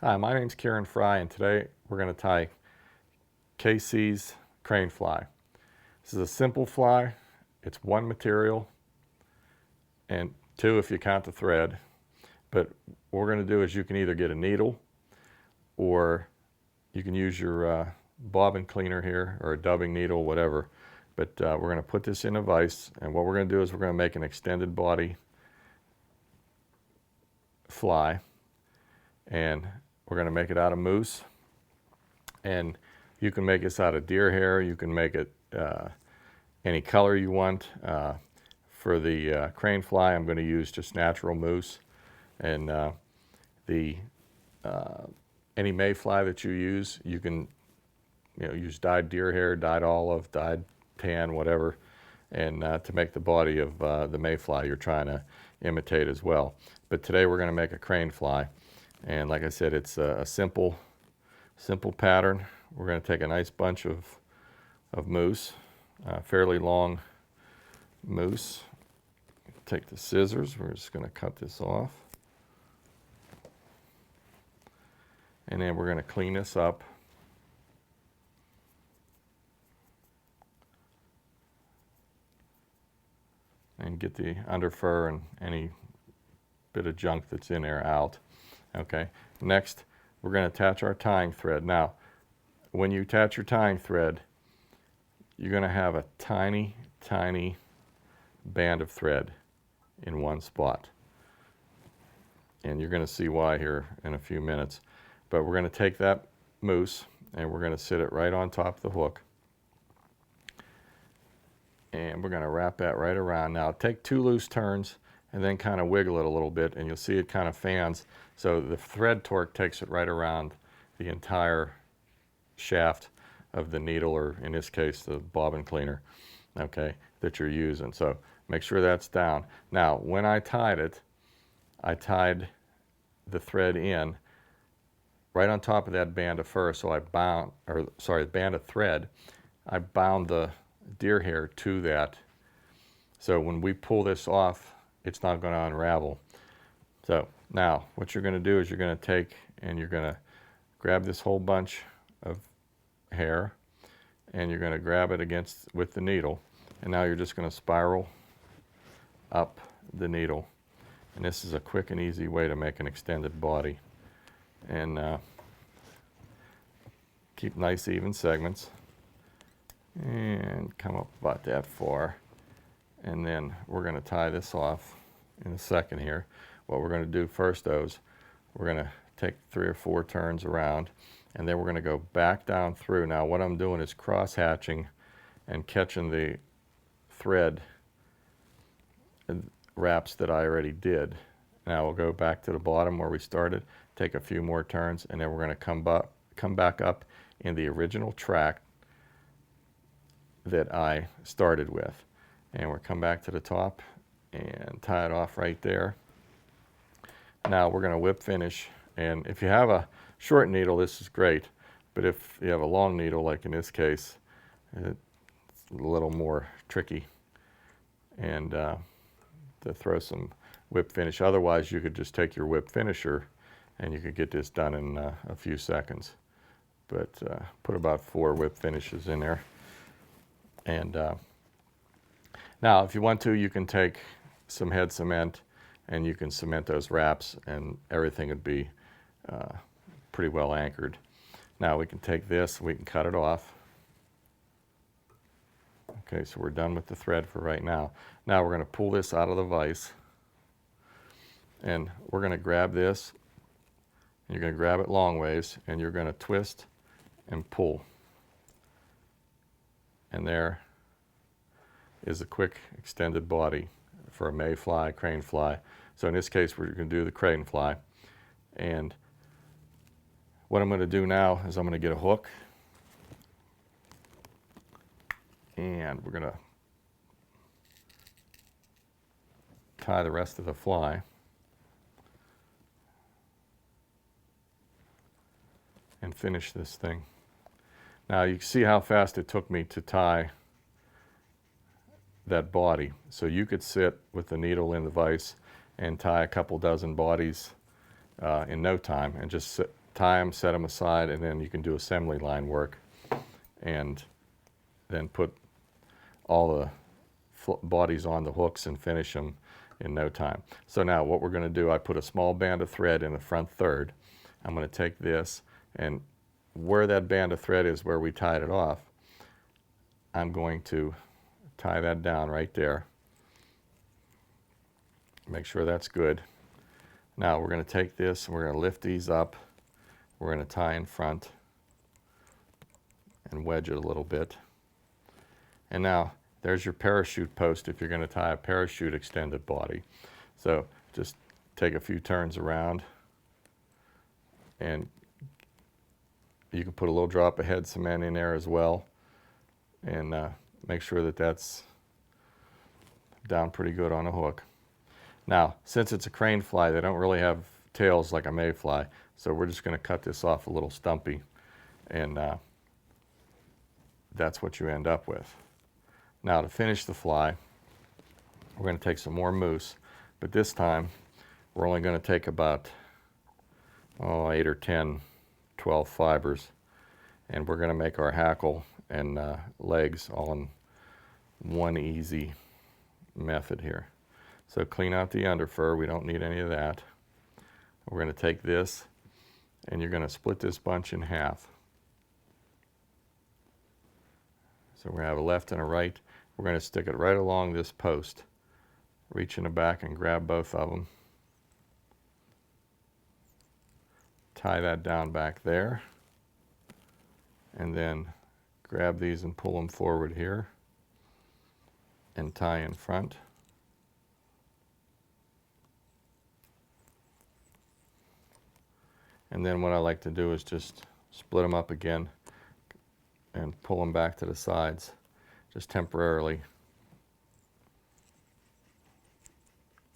Hi, my name's Kieran Frye, and today we're going to tie KC's crane fly. This is a simple fly. It's one material, and two if you count the thread. But what we're going to do is you can either get a needle, or you can use your bobbin cleaner here, or a dubbing needle, whatever. But we're going to put this in a vise, and what we're going to do is we're going to make an extended body fly, and we're going to make it out of moose. And you can make this out of deer hair. You can make it any color you want. For the crane fly, I'm going to use just natural moose. And any mayfly that you use, you can use dyed deer hair, dyed olive, dyed tan, whatever, and to make the body of the mayfly you're trying to imitate as well. But today we're going to make a crane fly, and like I said, it's a simple pattern. We're going to take a nice bunch of moose, fairly long moose. Take the scissors. We're just going to cut this off, and then we're going to clean this up. And get the underfur and any bit of junk that's in there out. Okay, next we're going to attach our tying thread. Now, when you attach your tying thread, you're going to have a tiny band of thread in one spot. And you're going to see why here in a few minutes. But we're going to take that moose and we're going to sit it right on top of the hook. And we're going to wrap that right around. Now take 2 loose turns and then kind of wiggle it a little bit, and you'll see it kind of fans. So the thread torque takes it right around the entire shaft of the needle, or in this case the bobbin cleaner, okay, that you're using. So make sure that's down. Now when I tied it, I tied the thread in right on top of that band of fur. So band of thread. I bound the deer hair to that, so when we pull this off, it's not going to unravel. So now what you're going to do is you're going to take and you're going to grab this whole bunch of hair, and you're going to grab it with the needle, and now you're just going to spiral up the needle. And this is a quick and easy way to make an extended body, and keep nice even segments. And come up about that far, and then we're going to tie this off in a second here. What we're going to do first, though, is we're going to take 3 or 4 turns around, and then we're going to go back down through. Now what I'm doing is cross hatching and catching the thread wraps that I already did. Now we'll go back to the bottom where we started, take a few more turns, and then we're going to come back up in the original track that I started with, and we'll come back to the top and tie it off right there. Now we're going to whip finish, and if you have a short needle, this is great, but if you have a long needle, like in this case, it's a little more tricky, and to throw some whip finish. Otherwise you could just take your whip finisher and you could get this done in a few seconds, but put about 4 whip finishes in there. And now if you want to, you can take some head cement and you can cement those wraps, and everything would be pretty well anchored. Now we can take this, we can cut it off. Okay, so we're done with the thread for right now. Now we're going to pull this out of the vise, and we're going to grab this, and you're going to grab it long ways, and you're going to twist and pull. And there is a quick extended body for a mayfly, crane fly. So in this case, we're going to do the crane fly. And what I'm going to do now is I'm going to get a hook, and we're going to tie the rest of the fly. And finish this thing. Now you can see how fast it took me to tie that body. So you could sit with the needle in the vise and tie a couple dozen bodies in no time, and just tie them, set them aside, and then you can do assembly line work and then put all the bodies on the hooks and finish them in no time. So now what we're going to do, I put a small band of thread in the front third. I'm going to take this, and where that band of thread is where we tied it off, I'm going to tie that down right there. Make sure that's good. Now we're going to take this and we're going to lift these up. We're going to tie in front and wedge it a little bit. And now there's your parachute post if you're going to tie a parachute extended body. So just take a few turns around, and you can put a little drop of head cement in there as well, and make sure that that's down pretty good on a hook. Now, since it's a crane fly, they don't really have tails like a mayfly, so we're just going to cut this off a little stumpy, and that's what you end up with. Now, to finish the fly, we're going to take some more mousse, but this time we're only going to take about 8 or 10, 12 fibers, and we're going to make our hackle and legs all in one easy method here. So clean out the under fur, we don't need any of that. We're going to take this and you're going to split this bunch in half. So we're going to have a left and a right. We're going to stick it right along this post. Reach in the back and grab both of them. Tie that down back there. And then grab these and pull them forward here. And tie in front. And then what I like to do is just split them up again and pull them back to the sides, just temporarily.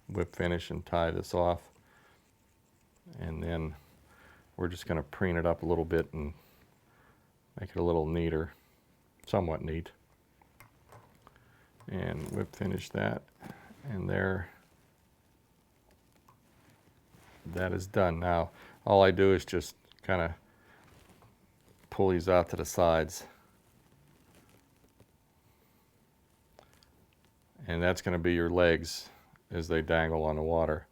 Whip finish and tie this off. And then we're just going to preen it up a little bit and make it a little neater, somewhat neat. And whip finish that, and there, that is done. Now, all I do is just kind of pull these out to the sides. And that's going to be your legs as they dangle on the water.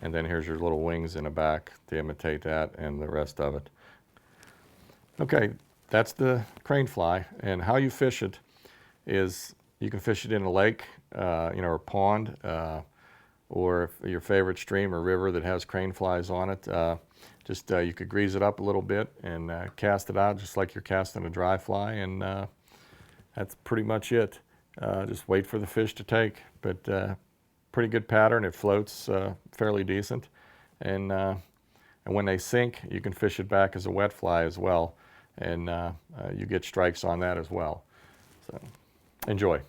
And then here's your little wings in the back to imitate that and the rest of it. Okay, that's the crane fly. And how you fish it is you can fish it in a lake, or pond, or your favorite stream or river that has crane flies on it. You could grease it up a little bit and cast it out just like you're casting a dry fly, and that's pretty much it. Just wait for the fish to take, but pretty good pattern. It floats fairly decent, and when they sink, you can fish it back as a wet fly as well, and you get strikes on that as well. So enjoy.